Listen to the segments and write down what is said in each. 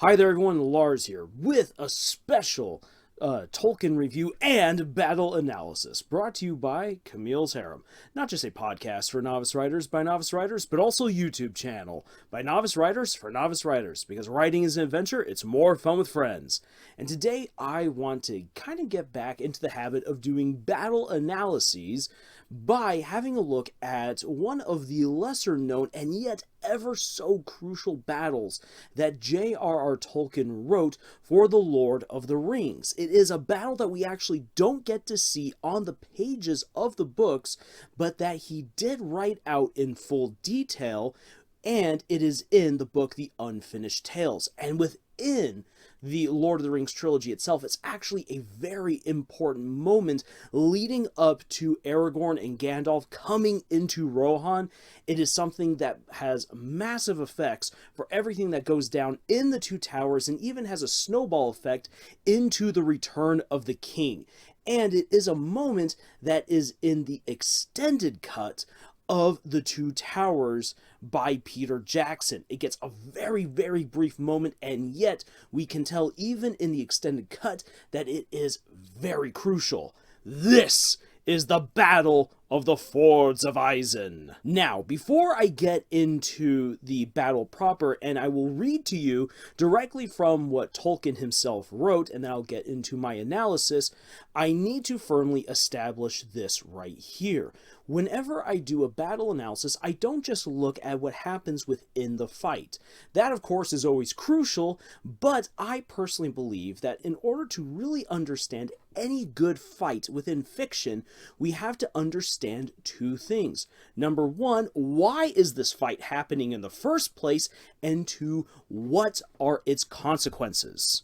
Hi there everyone, Lars here, with a special Tolkien review and battle analysis brought to you by Camille's Harem. Not just a podcast for novice writers by novice writers, but also a YouTube channel by novice writers for novice writers, because writing is an adventure, it's more fun with friends. And today I want to kind of get back into the habit of doing battle analyses by having a look at one of the lesser known and yet ever so crucial battles that J.R.R. Tolkien wrote for The Lord of the Rings. It is a battle that we actually don't get to see on the pages of the books, but that he did write out in full detail, and it is in the book The Unfinished Tales. And within the Lord of the Rings trilogy itself, it's actually a very important moment leading up to Aragorn and Gandalf coming into Rohan. It is something that has massive effects for everything that goes down in the Two Towers, and even has a snowball effect into the Return of the King. And it is a moment that is in the extended cut of the Two Towers by Peter Jackson. It gets a very, very brief moment, and yet we can tell even in the extended cut that it is very crucial. This is the Battle of the Fords of Isen. Now, before I get into the battle proper, and I will read to you directly from what Tolkien himself wrote, and then I'll get into my analysis, I need to firmly establish this right here. Whenever I do a battle analysis, I don't just look at what happens within the fight. That, of course, is always crucial, but I personally believe that in order to really understand any good fight within fiction, we have to understand two things. Number one, why is this fight happening in the first place? And two, what are its consequences?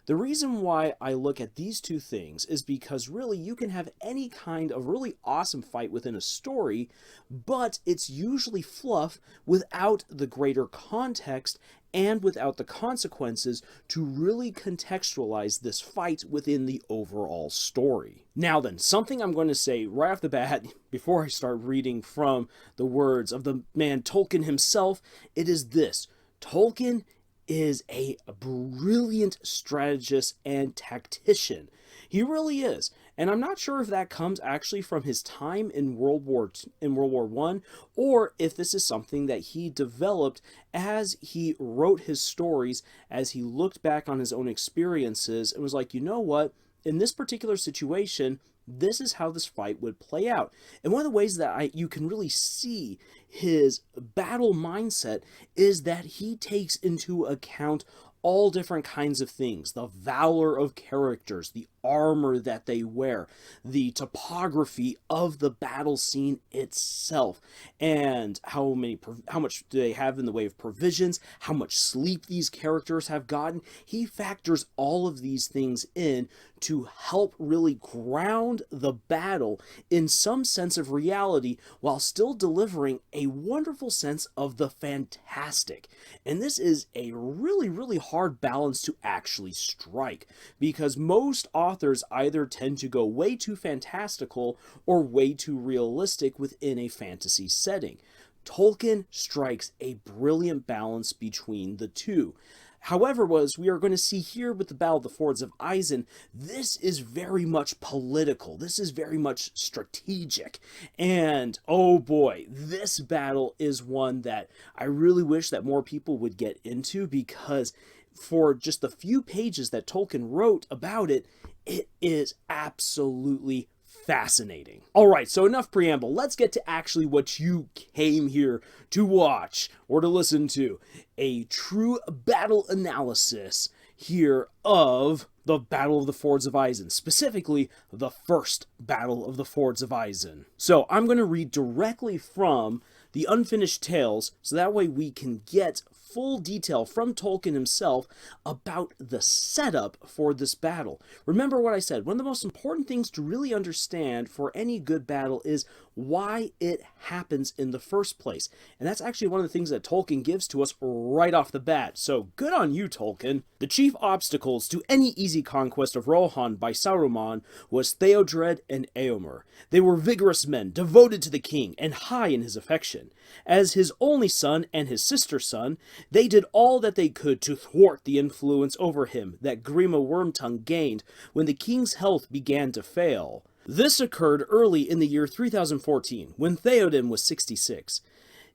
The reason why I look at these two things is because really you can have any kind of really awesome fight within a story, but it's usually fluff without the greater context and without the consequences to really contextualize this fight within the overall story. Now then, something I'm going to say right off the bat before I start reading from the words of the man Tolkien himself, it is this: Tolkien is a brilliant strategist and tactician. He really is. And I'm not sure if that comes actually from his time in World War I, or if this is something that he developed as he wrote his stories, as he looked back on his own experiences and was like, you know what, in this particular situation, this is how this fight would play out. And one of the ways that you can really see his battle mindset is that he takes into account all different kinds of things: the valor of characters, the armor that they wear, the topography of the battle scene itself, and how much do they have in the way of provisions, how much sleep these characters have gotten. He factors all of these things in to help really ground the battle in some sense of reality, while still delivering a wonderful sense of the fantastic. And this is a really, really hard balance to actually strike, because most authors either tend to go way too fantastical or way too realistic within a fantasy setting. Tolkien strikes a brilliant balance between the two. However, as we are going to see here with the Battle of the Fords of Isen, this is very much political. This is very much strategic. And oh boy, this battle is one that I really wish that more people would get into, because for just the few pages that Tolkien wrote about it, it is absolutely fascinating. Alright, so enough preamble. Let's get to actually what you came here to watch or to listen to: a true battle analysis here of the Battle of the Fords of Isen, specifically the first Battle of the Fords of Isen. So I'm going to read directly from The Unfinished Tales, so that way we can get full detail from Tolkien himself about the setup for this battle. Remember what I said: one of the most important things to really understand for any good battle is why it happens in the first place. And that's actually one of the things that Tolkien gives to us right off the bat. So good on you, Tolkien. The chief obstacles to any easy conquest of Rohan by Saruman was Theodread and Eomer. They were vigorous men, devoted to the king, and high in his affection. As his only son and his sister's son, they did all that they could to thwart the influence over him that Grima Wormtongue gained when the king's health began to fail. This occurred early in the year 3014, when Theoden was 66.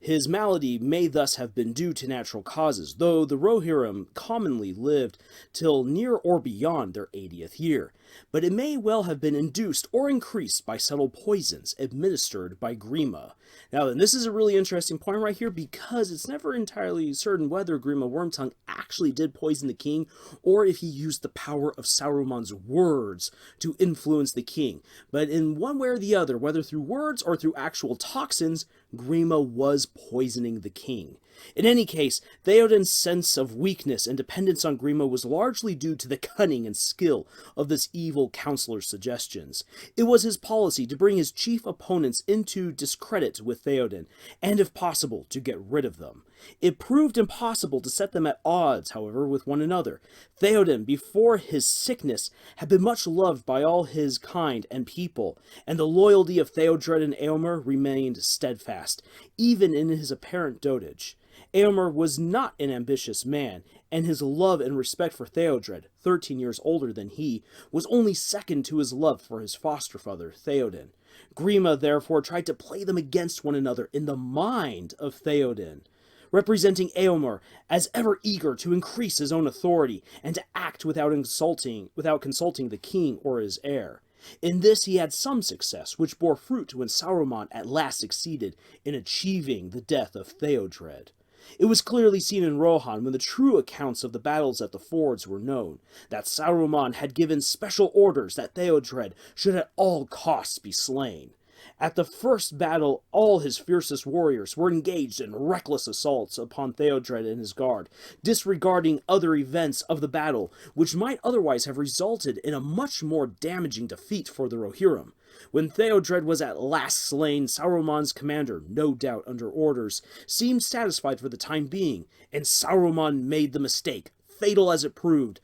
His malady may thus have been due to natural causes, though the Rohirrim commonly lived till near or beyond their 80th year. But it may well have been induced or increased by subtle poisons administered by Grima. Now, and this is a really interesting point right here, because it's never entirely certain whether Grima Wormtongue actually did poison the king, or if he used the power of Saruman's words to influence the king. But in one way or the other, whether through words or through actual toxins, Grima was poisoning the king. In any case, Theoden's sense of weakness and dependence on Grima was largely due to the cunning and skill of this evil counselor's suggestions. It was his policy to bring his chief opponents into discredit with Theoden, and if possible, to get rid of them. It proved impossible to set them at odds, however, with one another. Theoden, before his sickness, had been much loved by all his kind and people, and the loyalty of Theodred and Eomer remained steadfast, even in his apparent dotage. Eomer was not an ambitious man, and his love and respect for Theodred, 13 years older than he, was only second to his love for his foster father, Theoden. Grima therefore tried to play them against one another in the mind of Theoden, representing Eomer as ever eager to increase his own authority and to act without consulting the king or his heir. In this he had some success, which bore fruit when Saruman at last succeeded in achieving the death of Theodred. It was clearly seen in Rohan, when the true accounts of the battles at the fords were known, that Saruman had given special orders that Theodred should at all costs be slain. At the first battle, all his fiercest warriors were engaged in reckless assaults upon Theodred and his guard, disregarding other events of the battle, which might otherwise have resulted in a much more damaging defeat for the Rohirrim. When Theodred was at last slain, Saruman's commander, no doubt under orders, seemed satisfied for the time being, and Saruman made the mistake, fatal as it proved,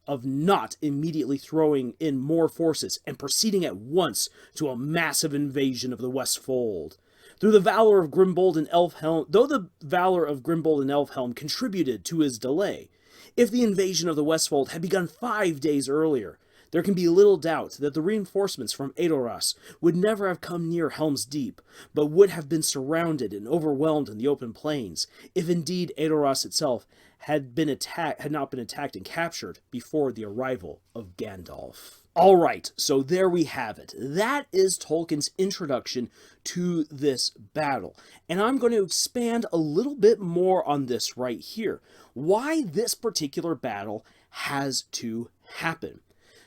of not immediately throwing in more forces and proceeding at once to a massive invasion of the Westfold. Though the valor of Grimbold and Elfhelm contributed to his delay, if the invasion of the Westfold had begun 5 days earlier, there can be little doubt that the reinforcements from Edoras would never have come near Helm's Deep, but would have been surrounded and overwhelmed in the open plains, if indeed Edoras itself had not been attacked and captured before the arrival of Gandalf. Alright, so there we have it. That is Tolkien's introduction to this battle. And I'm going to expand a little bit more on this right here. Why this particular battle has to happen.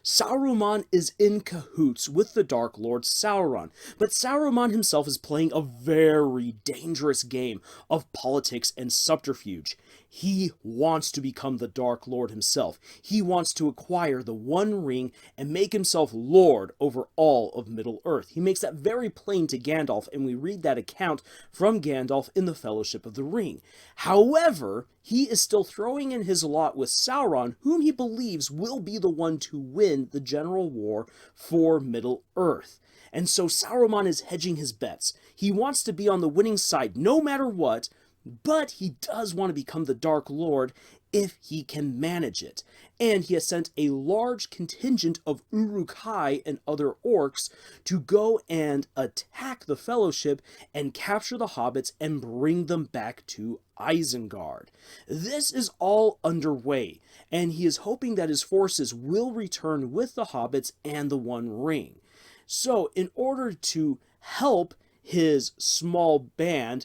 Saruman is in cahoots with the Dark Lord Sauron, but Saruman himself is playing a very dangerous game of politics and subterfuge. He wants to become the Dark Lord himself. He wants to acquire the One Ring and make himself Lord over all of Middle-earth. He makes that very plain to Gandalf, and we read that account from Gandalf in the Fellowship of the Ring. However, he is still throwing in his lot with Sauron, whom he believes will be the one to win the general war for Middle-earth. And so Saruman is hedging his bets. He wants to be on the winning side no matter what, but he does want to become the Dark Lord if he can manage it. And he has sent a large contingent of Uruk-hai and other orcs to go and attack the Fellowship and capture the hobbits and bring them back to Isengard. This is all underway, and he is hoping that his forces will return with the hobbits and the One Ring. So, in order to help his small band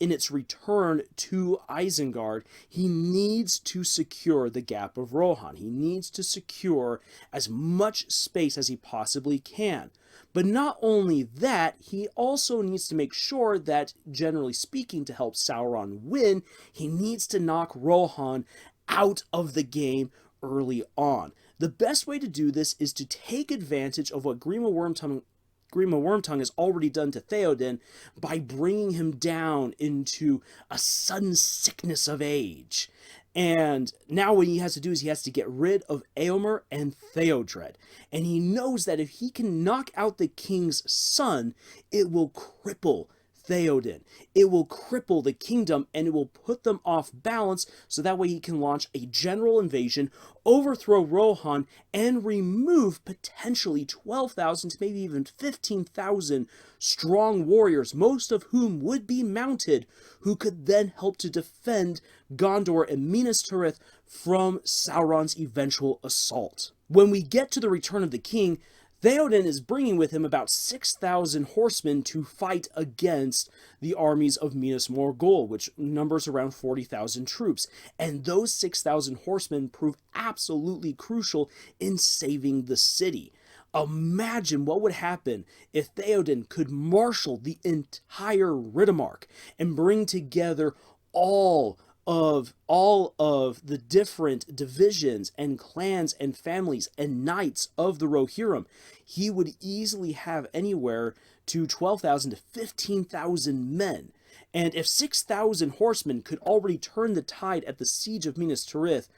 in its return to Isengard, he needs to secure the Gap of Rohan. He needs to secure as much space as he possibly can. But not only that, he also needs to make sure that, generally speaking, to help Sauron win, he needs to knock Rohan out of the game early on. The best way to do this is to take advantage of what Grima Wormtongue Grima Wormtongue has already done to Theoden by bringing him down into a sudden sickness of age. And now what he has to do is he has to get rid of Eomer and Theodread. And he knows that if he can knock out the king's son, it will cripple Theoden. It will cripple the kingdom and it will put them off balance, so that way he can launch a general invasion, overthrow Rohan, and remove potentially 12,000 to maybe even 15,000 strong warriors, most of whom would be mounted, who could then help to defend Gondor and Minas Tirith from Sauron's eventual assault. When we get to the Return of the King, Theoden is bringing with him about 6,000 horsemen to fight against the armies of Minas Morgul, which numbers around 40,000 troops. And those 6,000 horsemen prove absolutely crucial in saving the city. Imagine what would happen if Theoden could marshal the entire Riddermark and bring together all of the different divisions and clans and families and knights of the Rohirrim. He would easily have anywhere to 12,000 to 15,000 men. And if 6,000 horsemen could already turn the tide at the siege of Minas Tirith,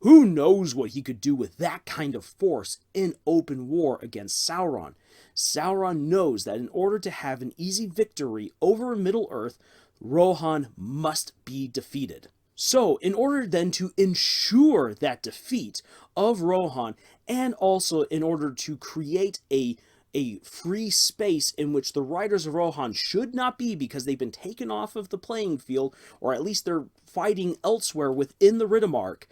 who knows what he could do with that kind of force in open war against Sauron. Sauron knows that in order to have an easy victory over Middle-earth, Rohan must be defeated. So, in order then to ensure that defeat of Rohan, and also in order to create a free space in which the riders of Rohan should not be, because they've been taken off of the playing field, or at least they're fighting elsewhere within the Riddermark,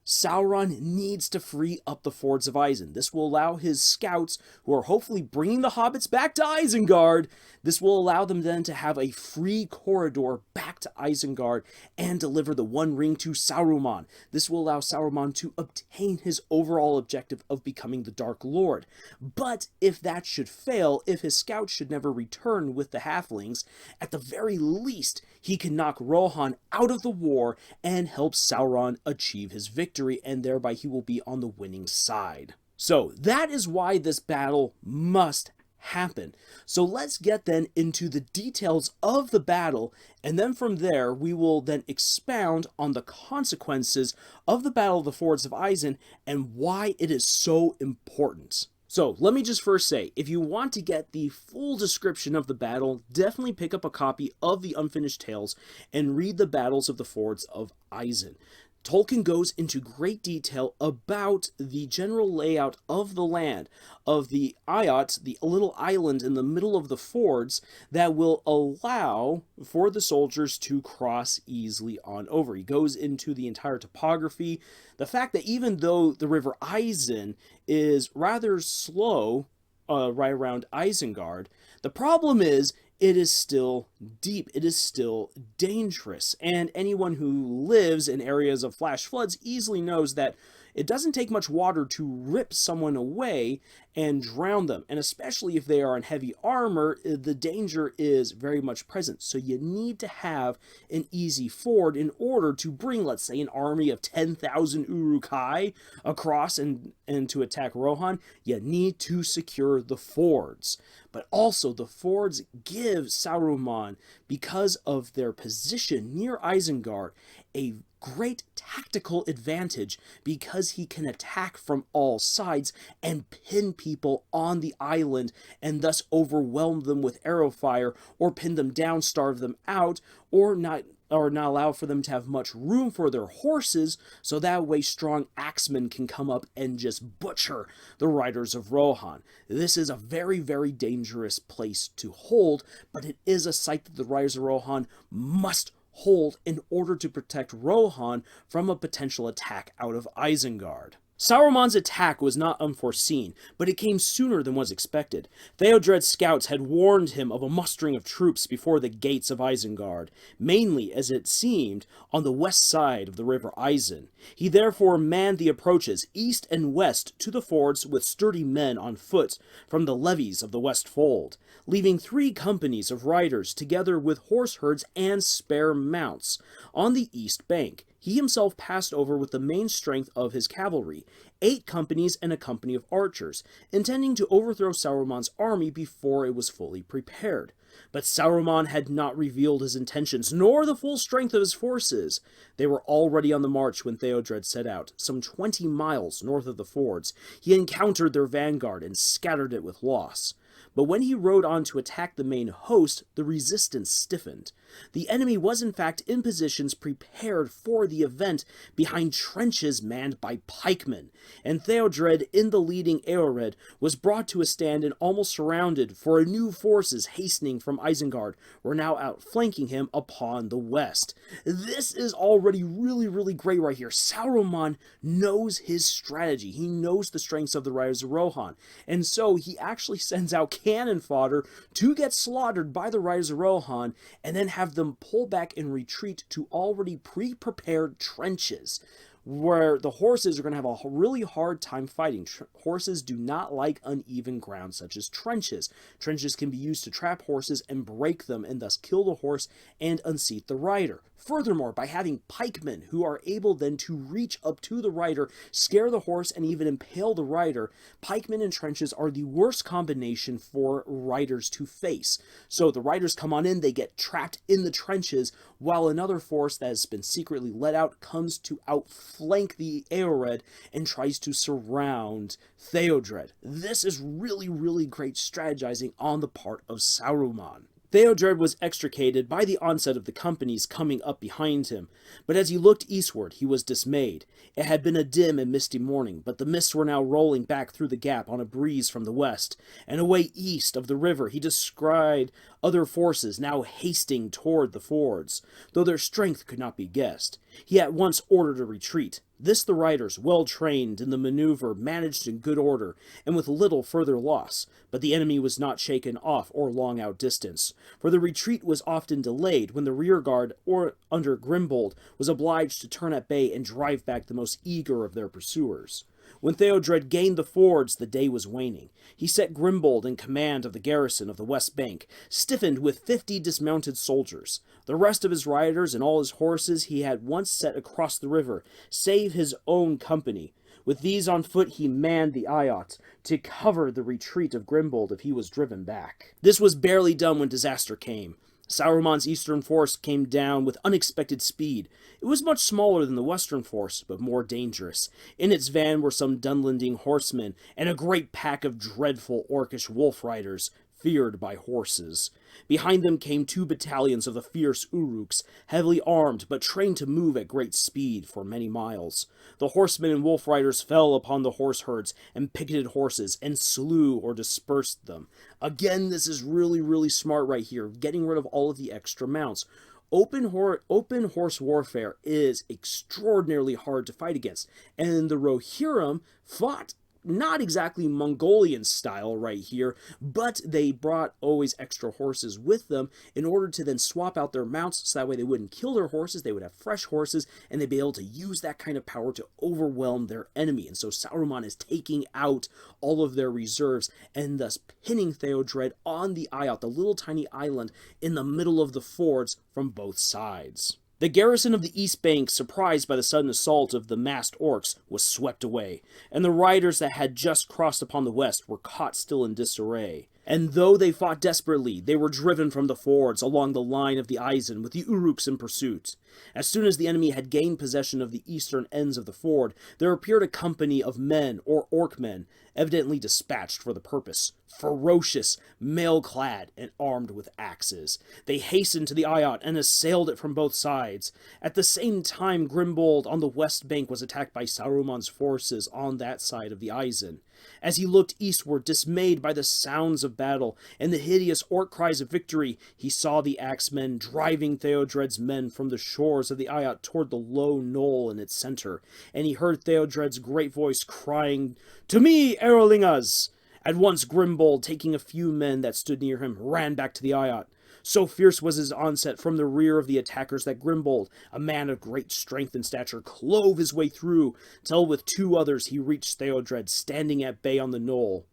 Sauron needs to free up the fords of Isen. This will allow his scouts, who are hopefully bringing the hobbits back to Isengard, this will allow them then to have a free corridor back to Isengard and deliver the One Ring to Saruman. This will allow Saruman to obtain his overall objective of becoming the Dark Lord. But if that should fail, if his scouts should never return with the halflings, at the very least, he can knock Rohan out of the war and help Sauron achieve his victory, and thereby he will be on the winning side. So that is why this battle must happen. So let's get then into the details of the battle, and then from there we will then expound on the consequences of the Battle of the Fords of Isen and why it is so important. So let me just first say, if you want to get the full description of the battle, definitely pick up a copy of the Unfinished Tales and read the Battles of the Fords of Isen. Tolkien goes into great detail about the general layout of the land, of the Ayat, the little island in the middle of the fords that will allow for the soldiers to cross easily on over. He goes into the entire topography, the fact that even though the river Isen is rather slow right around Isengard, the problem is it is still deep, it is still dangerous, and anyone who lives in areas of flash floods easily knows that it doesn't take much water to rip someone away and drown them, and especially if they are in heavy armor, the danger is very much present. So you need to have an easy ford in order to bring, let's say, an army of 10,000 Uruk-hai across and to attack Rohan. You need to secure the fords. But also, the fords give Saruman, because of their position near Isengard, a great tactical advantage, because he can attack from all sides and pin people on the island and thus overwhelm them with arrow fire, or pin them down, starve them out, or not allow for them to have much room for their horses, so that way strong axemen can come up and just butcher the riders of Rohan. This is a very, very dangerous place to hold, but it is a site that the riders of Rohan must hold in order to protect Rohan from a potential attack out of Isengard. Saruman's attack was not unforeseen, but it came sooner than was expected. Theodred's scouts had warned him of a mustering of troops before the gates of Isengard, mainly, as it seemed, on the west side of the river Isen. He therefore manned the approaches east and west to the fords with sturdy men on foot from the levies of the West Fold, leaving 3 companies of riders together with horse herds and spare mounts on the east bank. he himself passed over with the main strength of his cavalry, 8 companies and a company of archers, intending to overthrow Saruman's army before it was fully prepared. But Saruman had not revealed his intentions, nor the full strength of his forces. They were already on the march when Theodred set out, some 20 miles north of the fords. He encountered their vanguard and scattered it with loss. But when he rode on to attack the main host, the resistance stiffened. The enemy was in fact in positions prepared for the event behind trenches manned by pikemen, and Theodred, in the leading Eored, was brought to a stand and almost surrounded, for new forces hastening from Isengard were now outflanking him upon the west. This is already really great right here. Saruman knows his strategy. He knows the strengths of the Riders of Rohan, and so he actually sends out cannon fodder to get slaughtered by the Riders of Rohan, and then have them pull back and retreat to already pre-prepared trenches, where the horses are going to have a really hard time fighting. Horses do not like uneven ground such as trenches. Trenches can be used to trap horses and break them, and thus kill the horse and unseat the rider. Furthermore, by having pikemen who are able then to reach up to the rider, scare the horse, and even impale the rider, pikemen and trenches are the worst combination for riders to face. So the riders come on in, they get trapped in the trenches, while another force that has been secretly let out comes to outflank the Eored and tries to surround Theodred. This is really great strategizing on the part of Saruman. Theodred was extricated by the onset of the companies coming up behind him, but as he looked eastward, he was dismayed. It had been a dim and misty morning, but the mists were now rolling back through the gap on a breeze from the west, and away east of the river he descried other forces now hasting toward the fords, though their strength could not be guessed. He at once ordered a retreat. This the riders, well trained in the maneuver, managed in good order, and with little further loss, but the enemy was not shaken off or long outdistanced, for the retreat was often delayed when the rearguard, or under Grimbold, was obliged to turn at bay and drive back the most eager of their pursuers. When Theodred gained the fords, the day was waning. He set Grimbold in command of the garrison of the west bank, stiffened with 50 dismounted soldiers. The rest of his riders and all his horses he had once set across the river, save his own company. With these on foot he manned the eyot to cover the retreat of Grimbold if he was driven back. This was barely done when disaster came. Saruman's eastern force came down with unexpected speed. It was much smaller than the western force, but more dangerous. In its van were some Dunlending horsemen, and a great pack of dreadful orcish wolf riders, feared by horses. Behind them came 2 battalions of the fierce Uruks, heavily armed but trained to move at great speed for many miles. The horsemen and wolf riders fell upon the horse herds and picketed horses and slew or dispersed them. Again, this is really smart right here, getting rid of all of the extra mounts. Open horse warfare is extraordinarily hard to fight against, and the Rohirrim fought not exactly Mongolian style right here, but they brought always extra horses with them in order to then swap out their mounts, so that way they wouldn't kill their horses, they would have fresh horses, and they'd be able to use that kind of power to overwhelm their enemy. And so Saruman is taking out all of their reserves, and thus pinning Theodred on the eyot, the little tiny island in the middle of the fords from both sides. The garrison of the East Bank, surprised by the sudden assault of the massed orcs, was swept away, and the riders that had just crossed upon the west were caught still in disarray. And though they fought desperately, they were driven from the fords along the line of the Isen with the Uruks in pursuit. As soon as the enemy had gained possession of the eastern ends of the ford, there appeared a company of men, or orc-men, evidently dispatched for the purpose, ferocious, mail-clad, and armed with axes. They hastened to the eyot and assailed it from both sides. At the same time, Grimbold on the west bank was attacked by Saruman's forces on that side of the Isen. As he looked eastward, dismayed by the sounds of battle and the hideous orc cries of victory, he saw the axemen driving Theodred's men from the shores of the eyot toward the low knoll in its center, and he heard Theodred's great voice crying, "To me, Eorlingas!" At once Grimbold, taking a few men that stood near him, ran back to the eyot. So fierce was his onset from the rear of the attackers that Grimbold, a man of great strength and stature, clove his way through, till with 2 others he reached Theodred standing at bay on the knoll.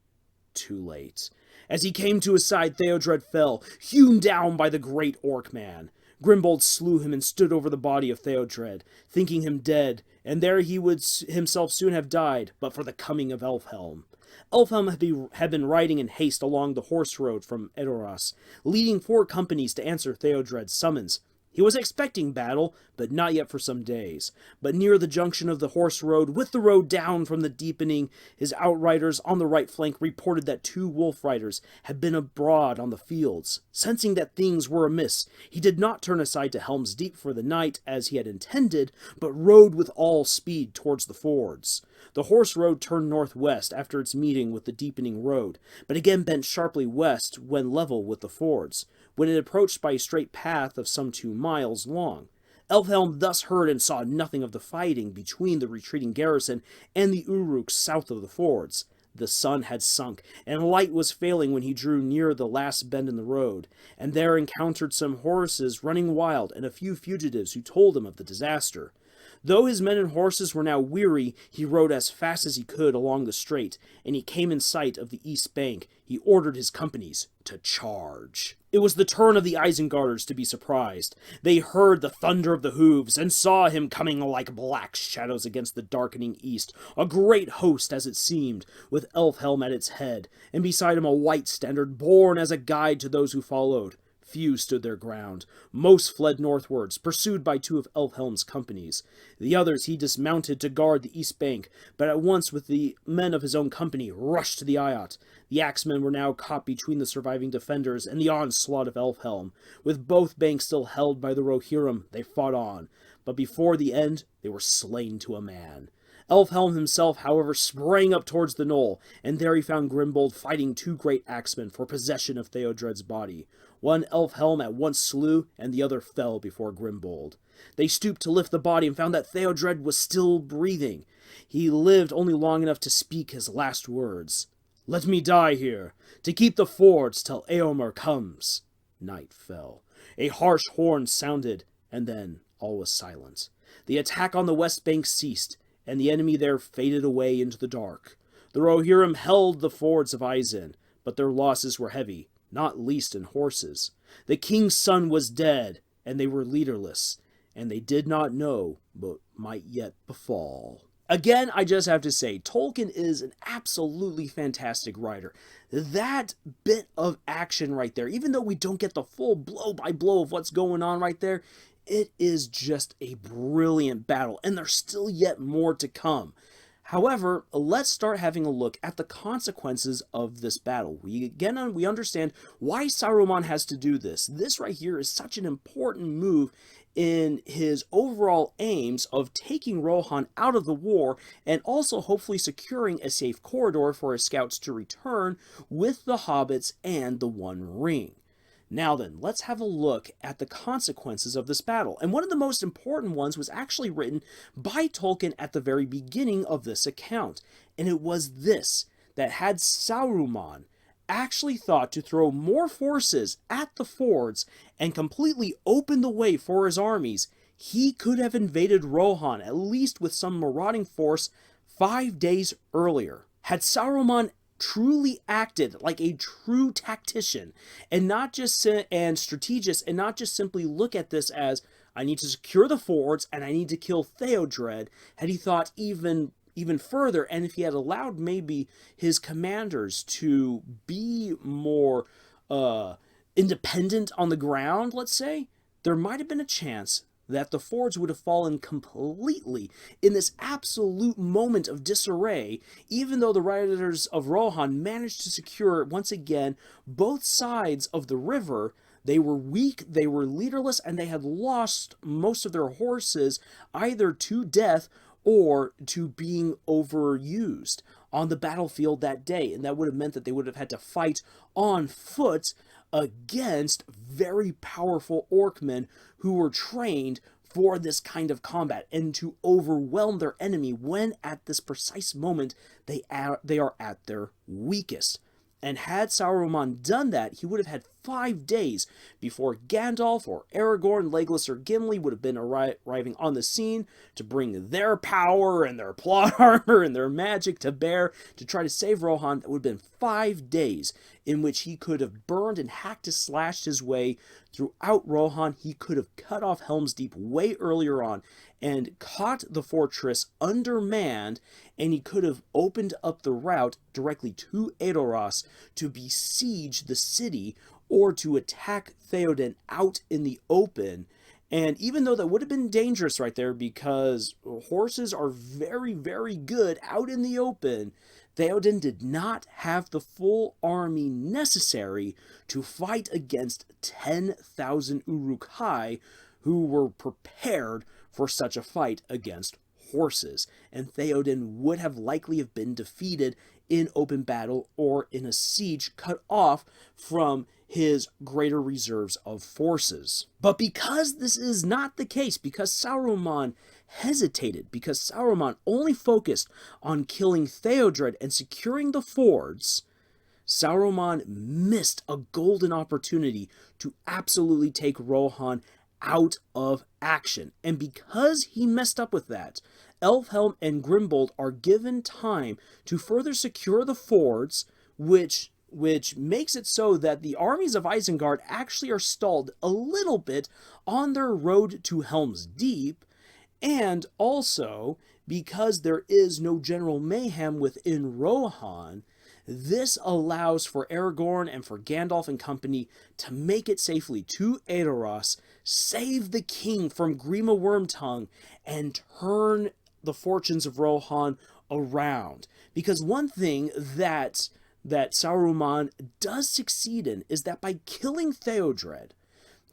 Too late. As he came to his side, Theodred fell, hewn down by the great orc man. Grimbold slew him and stood over the body of Theodread, thinking him dead, and there he would himself soon have died, but for the coming of Elfhelm. Elfhelm had been riding in haste along the horse road from Edoras, leading 4 companies to answer Theodred's summons. He was expecting battle, but not yet for some days. But near the junction of the horse road, with the road down from the deepening, his outriders on the right flank reported that 2 wolf riders had been abroad on the fields. Sensing that things were amiss, he did not turn aside to Helm's Deep for the night, as he had intended, but rode with all speed towards the fords. The horse road turned northwest after its meeting with the deepening road, but again bent sharply west when level with the fords, when it approached by a straight path of some 2 miles long. Elfhelm thus heard and saw nothing of the fighting between the retreating garrison and the Uruks south of the fords. The sun had sunk, and light was failing when he drew near the last bend in the road, and there encountered some horses running wild and a few fugitives who told him of the disaster. Though his men and horses were now weary, he rode as fast as he could along the strait, and he came in sight of the east bank. He ordered his companies to charge. It was the turn of the Isengarders to be surprised. They heard the thunder of the hooves, and saw him coming like black shadows against the darkening east, a great host as it seemed, with Elfhelm at its head, and beside him a white standard borne as a guide to those who followed. Few stood their ground. Most fled northwards, pursued by 2 of Elfhelm's companies. The others he dismounted to guard the east bank, but at once with the men of his own company rushed to the eyot. The axemen were now caught between the surviving defenders and the onslaught of Elfhelm. With both banks still held by the Rohirrim, they fought on, but before the end they were slain to a man. Elfhelm himself, however, sprang up towards the knoll, and there he found Grimbold fighting 2 great axemen for possession of Theodred's body. One Elfhelm at once slew, and the other fell before Grimbold. They stooped to lift the body and found that Theodred was still breathing. He lived only long enough to speak his last words. "Let me die here, to keep the fords till Eomer comes." Night fell. A harsh horn sounded, and then all was silent. The attack on the west bank ceased, and the enemy there faded away into the dark. The Rohirrim held the fords of Isen, but their losses were heavy, not least in horses. The king's son was dead, and they were leaderless, and they did not know what might yet befall. Again, I just have to say, Tolkien is an absolutely fantastic writer. That bit of action right there, even though we don't get the full blow-by-blow of what's going on right there, it is just a brilliant battle, and there's still yet more to come. However, let's start having a look at the consequences of this battle. We understand why Saruman has to do this. This right here is such an important move in his overall aims of taking Rohan out of the war and also hopefully securing a safe corridor for his scouts to return with the hobbits and the One Ring. Now then, let's have a look at the consequences of this battle. And one of the most important ones was actually written by Tolkien at the very beginning of this account. And it was this, that had Saruman actually thought to throw more forces at the fords and completely open the way for his armies, he could have invaded Rohan, at least with some marauding force, 5 days earlier. Had Saruman truly acted like a true tactician and not just strategist, and not just simply look at this as, I need to secure the fords and I need to kill Theodred, had he thought even further, and if he had allowed maybe his commanders to be more independent on the ground, let's say, there might have been a chance that the fords would have fallen completely in this absolute moment of disarray, even though the riders of Rohan managed to secure, once again, both sides of the river. They were weak, they were leaderless, and they had lost most of their horses either to death or to being overused on the battlefield that day. And that would have meant that they would have had to fight on foot against very powerful orcmen who were trained for this kind of combat and to overwhelm their enemy when at this precise moment they are at their weakest. And had Saruman done that, he would have had 5 days before Gandalf or Aragorn, Legolas, or Gimli would have been arriving on the scene to bring their power and their plot armor and their magic to bear to try to save Rohan. That would have been 5 days in which he could have burned and hacked and slashed his way throughout Rohan, he could have cut off Helm's Deep way earlier on and caught the fortress undermanned, and he could have opened up the route directly to Edoras to besiege the city or to attack Theoden out in the open. And even though that would have been dangerous right there, because horses are very, very good out in the open, Theoden did not have the full army necessary to fight against 10,000 Uruk-hai who were prepared for such a fight against horses. And Theoden would have likely have been defeated in open battle or in a siege, cut off from his greater reserves of forces. But because this is not the case, because Saruman hesitated, because Saruman only focused on killing Theodred and securing the fords, Saruman missed a golden opportunity to absolutely take Rohan out of action. And because he messed up with that, Elfhelm and Grimbold are given time to further secure the fords, which makes it so that the armies of Isengard actually are stalled a little bit on their road to Helm's Deep, and also because there is no general mayhem within Rohan, this allows for Aragorn and for Gandalf and company to make it safely to Edoras, save the king from Grima Wormtongue, and turn the fortunes of Rohan around. Because one thing that Saruman does succeed in is that by killing Theodred,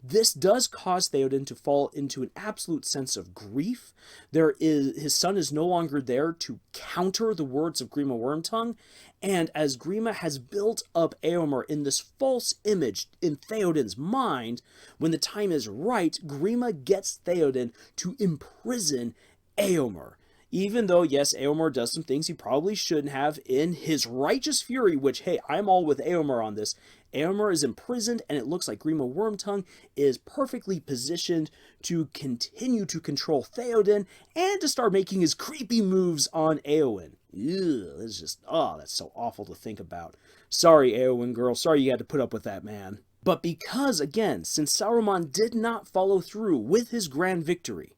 this does cause Theoden to fall into an absolute sense of grief. His son is no longer there to counter the words of Grima Wormtongue, and as Grima has built up Eomer in this false image in Theoden's mind, when the time is right, Grima gets Theoden to imprison Eomer. Even though, yes, Eomer does some things he probably shouldn't have in his righteous fury, which, hey, I'm all with Eomer on this. Eomer is imprisoned, and it looks like Grima Wormtongue is perfectly positioned to continue to control Theoden and to start making his creepy moves on Éowyn. Ew, it's just, that's so awful to think about. Sorry, Éowyn girl, sorry you had to put up with that, man. But because, again, since Saruman did not follow through with his grand victory,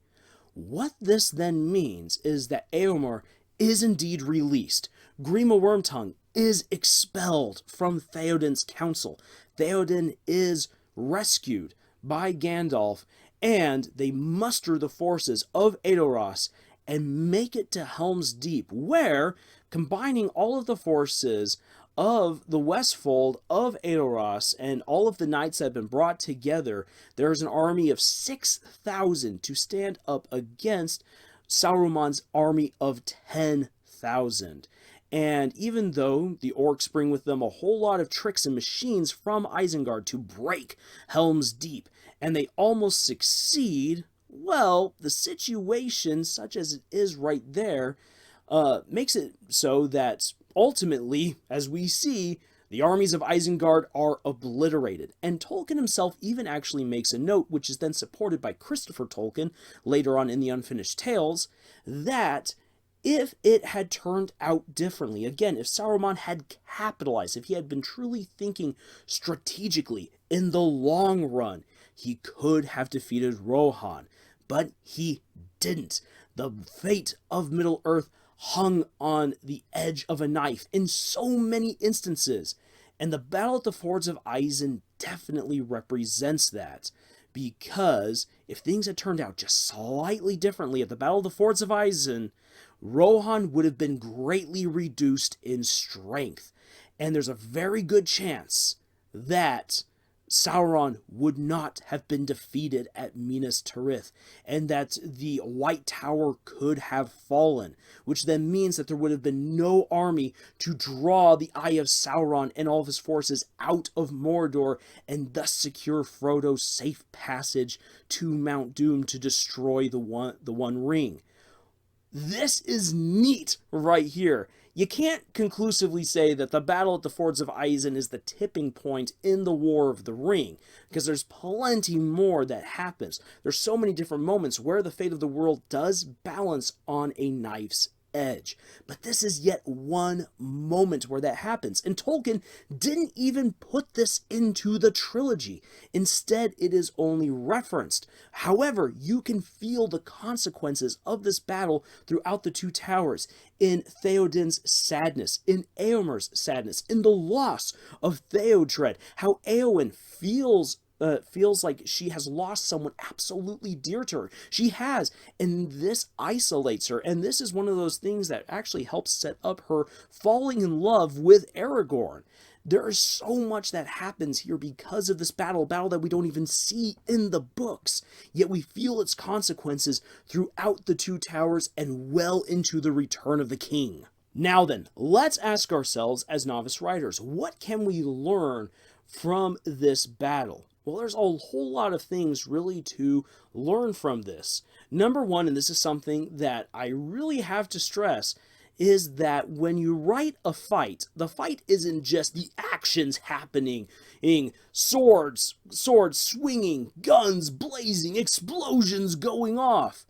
what this then means is that Éomer is indeed released. Grima Wormtongue is expelled from Theoden's council. Theoden is rescued by Gandalf, and they muster the forces of Edoras and make it to Helm's Deep, where, combining all of the forces of the Westfold of Edoras and all of the knights that have been brought together, there is an army of 6,000 to stand up against Saruman's army of 10,000. And even though the orcs bring with them a whole lot of tricks and machines from Isengard to break Helm's Deep, and they almost succeed, well, the situation, such as it is right there, makes it so that ultimately, as we see, the armies of Isengard are obliterated. And Tolkien himself even actually makes a note, which is then supported by Christopher Tolkien later on in the Unfinished Tales, that if it had turned out differently, again, if Saruman had capitalized, if he had been truly thinking strategically in the long run, he could have defeated Rohan. But he didn't. The fate of Middle-earth hung on the edge of a knife in so many instances, and the battle at the fords of Isen definitely represents that, because if things had turned out just slightly differently at the battle of the fords of Isen, Rohan would have been greatly reduced in strength, and there's a very good chance that Sauron would not have been defeated at Minas Tirith, and that the White Tower could have fallen, which then means that there would have been no army to draw the Eye of Sauron and all of his forces out of Mordor, and thus secure Frodo's safe passage to Mount Doom to destroy the One Ring. This is neat right here. You can't conclusively say that the battle at the fords of Isen is the tipping point in the War of the Ring, because there's plenty more that happens. There's so many different moments where the fate of the world does balance on a knife's edge. But this is yet one moment where that happens, and Tolkien didn't even put this into the trilogy. Instead, it is only referenced. However, you can feel the consequences of this battle throughout the Two Towers, in Theoden's sadness, in Eomer's sadness, in the loss of Theodread, how Eowyn feels like she has lost someone absolutely dear to her. She has, and this isolates her, and this is one of those things that actually helps set up her falling in love with Aragorn. There is so much that happens here because of this battle that we don't even see in the books, yet we feel its consequences throughout the Two Towers and well into the Return of the King. Now then, let's ask ourselves as novice writers, what can we learn from this battle? Well, there's a whole lot of things really to learn from this. Number one, and this is something that I really have to stress, is that when you write a fight, the fight isn't just the actions happening, swords swinging, guns blazing, explosions going off.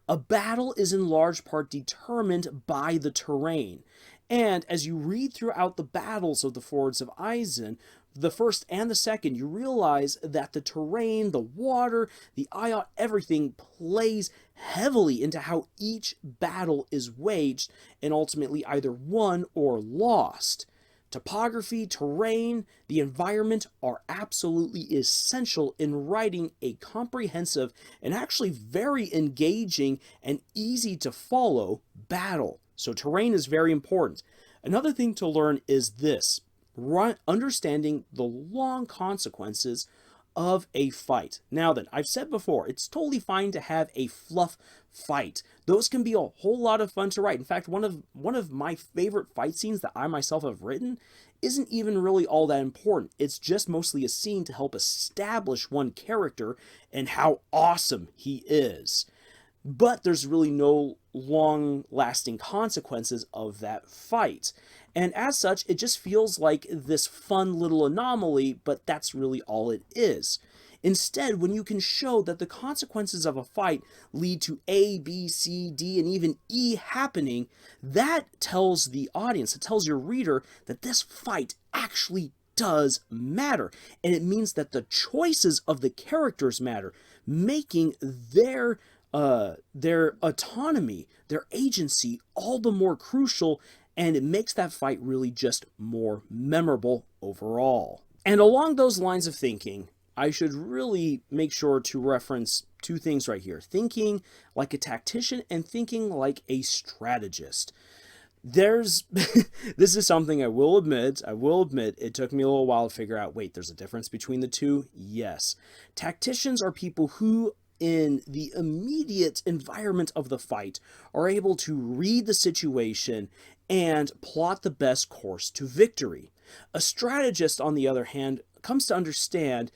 A battle is in large part determined by the terrain. And as you read throughout the battles of the Fords of Isen, the first and the second, you realize that the terrain, the water, the Iot, everything plays heavily into how each battle is waged and ultimately either won or lost. Topography, terrain, the environment are absolutely essential in writing a comprehensive and actually very engaging and easy to follow battle. So terrain is very important. Another thing to learn is this: understanding the long consequences of a fight. Now then, I've said before, it's totally fine to have a fluff fight. Those can be a whole lot of fun to write. In fact, one of my favorite fight scenes that I myself have written isn't even really all that important. It's just mostly a scene to help establish one character and how awesome he is. But there's really no long-lasting consequences of that fight. And as such, it just feels like this fun little anomaly, but that's really all it is. Instead, when you can show that the consequences of a fight lead to A, B, C, D, and even E happening, that tells the audience, it tells your reader that this fight actually does matter. And it means that the choices of the characters matter, making their autonomy, their agency, all the more crucial, and it makes that fight really just more memorable overall. And along those lines of thinking, I should really make sure to reference two things right here: thinking like a tactician and thinking like a strategist. This is something I will admit, it took me a little while to figure out, wait, there's a difference between the two? Yes. Tacticians are people who, in the immediate environment of the fight, are able to read the situation and plot the best course to victory. A strategist, on the other hand, comes to understand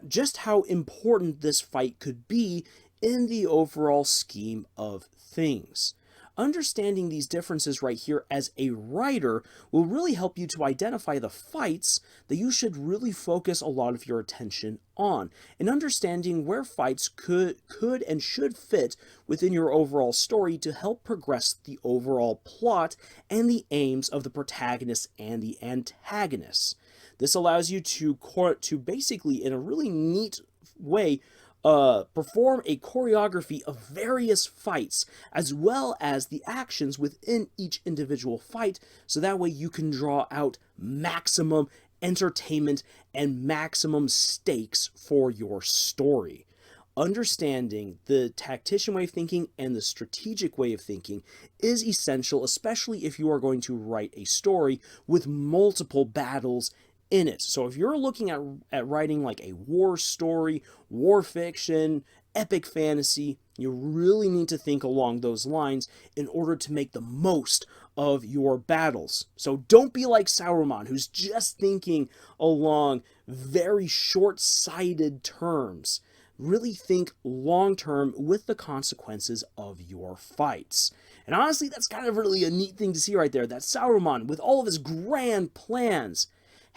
just how important this fight could be in the overall scheme of things. Understanding these differences right here as a writer will really help you to identify the fights that you should really focus a lot of your attention on, and understanding where fights could and should fit within your overall story to help progress the overall plot and the aims of the protagonist and the antagonist. This allows you to basically, in a really neat way, perform a choreography of various fights, as well as the actions within each individual fight, so that way you can draw out maximum entertainment and maximum stakes for your story. Understanding the tactician way of thinking and the strategic way of thinking is essential, especially if you are going to write a story with multiple battles in it. So if you're looking at writing like a war story, war fiction, epic fantasy, you really need to think along those lines in order to make the most of your battles. So don't be like Saruman, who's just thinking along very short-sighted terms. Really think long-term with the consequences of your fights. And honestly, that's kind of really a neat thing to see right there, that Saruman, with all of his grand plans,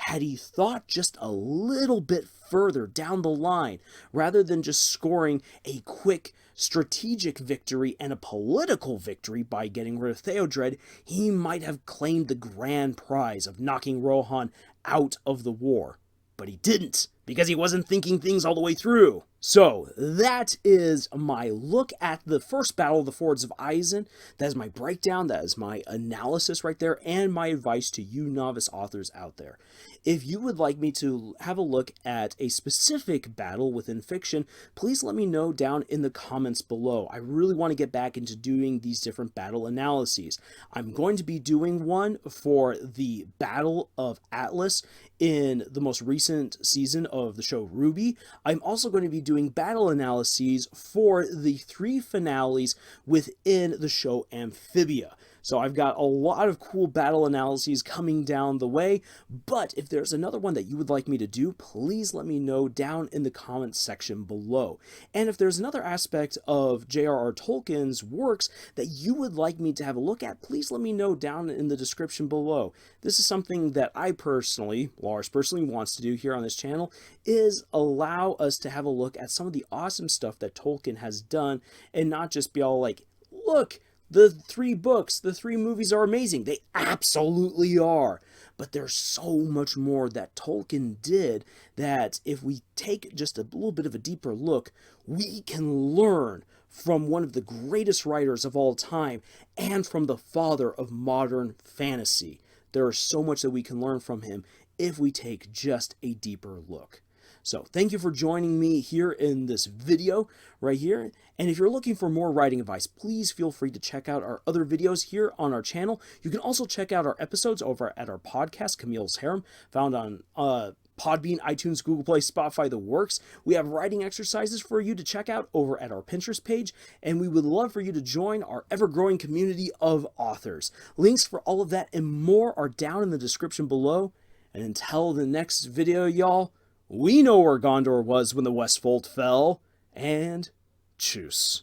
had he thought just a little bit further down the line, rather than just scoring a quick strategic victory and a political victory by getting rid of Theodread, he might have claimed the grand prize of knocking Rohan out of the war. But he didn't, because he wasn't thinking things all the way through. So, that is my look at the first battle of the Fords of Isen. That is my breakdown, that is my analysis right there, and my advice to you novice authors out there. If you would like me to have a look at a specific battle within fiction, please let me know down in the comments below. I really want to get back into doing these different battle analyses. I'm going to be doing one for the Battle of Atlas in the most recent season of the show Ruby. I'm also going to be doing battle analyses for the 3 finales within the show Amphibia. So I've got a lot of cool battle analyses coming down the way, but if there's another one that you would like me to do, please let me know down in the comments section below. And if there's another aspect of J.R.R. Tolkien's works that you would like me to have a look at, please let me know down in the description below. This is something that Lars personally wants to do here on this channel, is allow us to have a look at some of the awesome stuff that Tolkien has done, and not just be all like, look, the 3 books, the 3 movies are amazing. They absolutely are. But there's so much more that Tolkien did that if we take just a little bit of a deeper look, we can learn from one of the greatest writers of all time and from the father of modern fantasy. There is so much that we can learn from him if we take just a deeper look. So thank you for joining me here in this video right here. And if you're looking for more writing advice, please feel free to check out our other videos here on our channel. You can also check out our episodes over at our podcast, Camille's Harem, found on Podbean, iTunes, Google Play, Spotify, the works. We have writing exercises for you to check out over at our Pinterest page, and we would love for you to join our ever-growing community of authors. Links for all of that and more are down in the description below. And until the next video, y'all, we know where Gondor was when the Westfold fell, and tschüss.